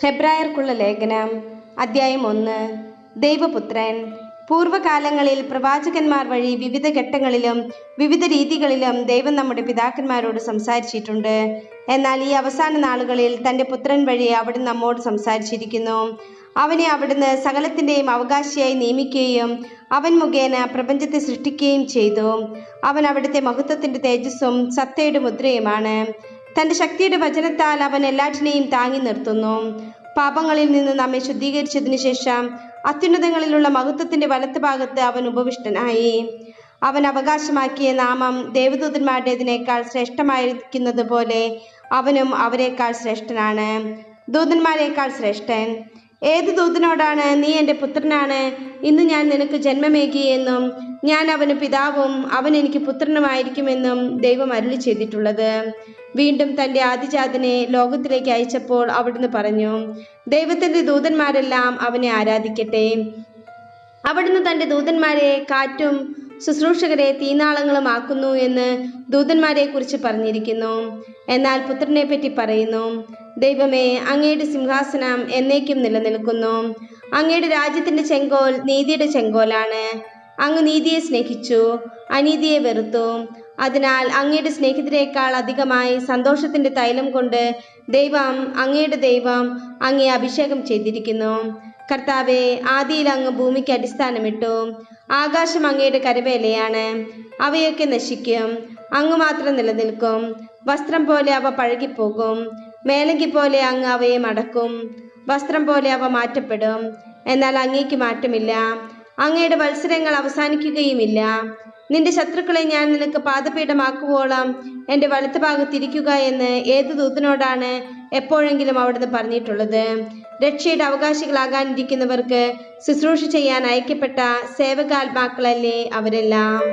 ഹെബ്രായർക്കുള്ള ലേഖനം അധ്യായം 1. ദൈവപുത്രൻ. പൂർവ്വകാലങ്ങളിൽ പ്രവാചകന്മാർ വഴി വിവിധ ഘട്ടങ്ങളിലും വിവിധ രീതികളിലും ദൈവം നമ്മുടെ പിതാക്കന്മാരോട് സംസാരിച്ചിട്ടുണ്ട്. എന്നാൽ ഈ അവസാന നാളുകളിൽ തൻ്റെ പുത്രൻ വഴി അവിടുന്ന് നമ്മോട് സംസാരിച്ചിരിക്കുന്നു. അവനെ അവിടുന്ന് സകലത്തിൻ്റെയും അവകാശിയായി നിയമിക്കുകയും അവൻ മുഖേന പ്രപഞ്ചത്തെ സൃഷ്ടിക്കുകയും ചെയ്തു. അവൻ അവിടുത്തെ മഹത്വത്തിൻ്റെ തേജസ്സും സത്തയുടെ മുദ്രയുമാണ്. തൻ്റെ ശക്തിയുടെ വചനത്താൽ അവൻ എല്ലാറ്റിനെയും താങ്ങി നിർത്തുന്നു. പാപങ്ങളിൽ നിന്ന് നമ്മെ ശുദ്ധീകരിച്ചതിനു ശേഷം അത്യുന്നതങ്ങളിലുള്ള മഹത്വത്തിൻ്റെ വലത്ത് ഭാഗത്ത് അവൻ ഉപവിഷ്ടനായി. അവൻ അവകാശമാക്കിയ നാമം ദേവദൂതന്മാരുടേതിനേക്കാൾ ശ്രേഷ്ഠമായിരിക്കുന്നത് പോലെ അവനും അവരെക്കാൾ ശ്രേഷ്ഠനാണ്, ദൂതന്മാരെക്കാൾ ശ്രേഷ്ഠൻ. ഏത് ദൂതനോടാണ് നീ എൻ്റെ പുത്രനാണ്, ഇന്ന് ഞാൻ നിനക്ക് ജന്മമേകിയെന്നും ഞാൻ അവന് പിതാവും അവൻ എനിക്ക് പുത്രനുമായിരിക്കുമെന്നും ദൈവം അരുളി ചെയ്തിട്ടുള്ളത്? വീണ്ടും തൻ്റെ ആദിജാതനെ ലോകത്തിലേക്ക് അയച്ചപ്പോൾ അവിടുന്ന് പറഞ്ഞു, ദൈവത്തിൻ്റെ ദൂതന്മാരെല്ലാം അവനെ ആരാധിക്കട്ടെ. അവിടുന്ന് തൻ്റെ ദൂതന്മാരെ കാറ്റും ശുശ്രൂഷകരെ തീനാളങ്ങളും ആക്കുന്നു എന്ന് ദൂതന്മാരെ കുറിച്ച് പറഞ്ഞിരിക്കുന്നു. എന്നാൽ പുത്രനെ പറ്റി പറയുന്നു, ദൈവമേ, അങ്ങയുടെ സിംഹാസനം എന്നേക്കും നിലനിൽക്കുന്നു. അങ്ങയുടെ രാജ്യത്തിൻ്റെ ചെങ്കോൽ നീതിയുടെ ചെങ്കോലാണ്. അങ്ങ് നീതിയെ സ്നേഹിച്ചു, അനീതിയെ വെറുത്തു. അതിനാൽ അങ്ങയുടെ സ്നേഹിതരേക്കാൾ അധികമായി സന്തോഷത്തിൻ്റെ തൈലം കൊണ്ട് അങ്ങയുടെ ദൈവം അങ്ങയെ അഭിഷേകം ചെയ്തിരിക്കുന്നു. കർത്താവെ, ആദിയിൽ അങ്ങ് ഭൂമിക്ക് അടിസ്ഥാനമിട്ടു. ആകാശം അങ്ങയുടെ കരവേലയാണ്. അവയൊക്കെ നശിക്കും, അങ്ങ് മാത്രം നിലനിൽക്കും. വസ്ത്രം പോലെ അവ പഴകിപ്പോകും, മേലങ്കി പോലെ അങ്ങ് അവയെ മടക്കും. വസ്ത്രം പോലെ അവ മാറ്റപ്പെടും, എന്നാൽ അങ്ങേക്ക് മാറ്റമില്ല. അങ്ങയുടെ വത്സരങ്ങൾ അവസാനിക്കുകയുമില്ല. നിന്റെ ശത്രുക്കളെ ഞാൻ നിനക്ക് പാദപീഠമാക്കുവോളം എൻ്റെ വലത്ത് ഭാഗത്തിരിക്കുക എന്ന് ഏത് ദൂതനോടാണ് എപ്പോഴെങ്കിലും അവിടുന്ന് പറഞ്ഞിട്ടുള്ളത്? രക്ഷയുടെ അവകാശികളാകാനിരിക്കുന്നവർക്ക് ശുശ്രൂഷ ചെയ്യാൻ അയക്കപ്പെട്ട സേവകാത്മാക്കളല്ലേ അവരെല്ലാം.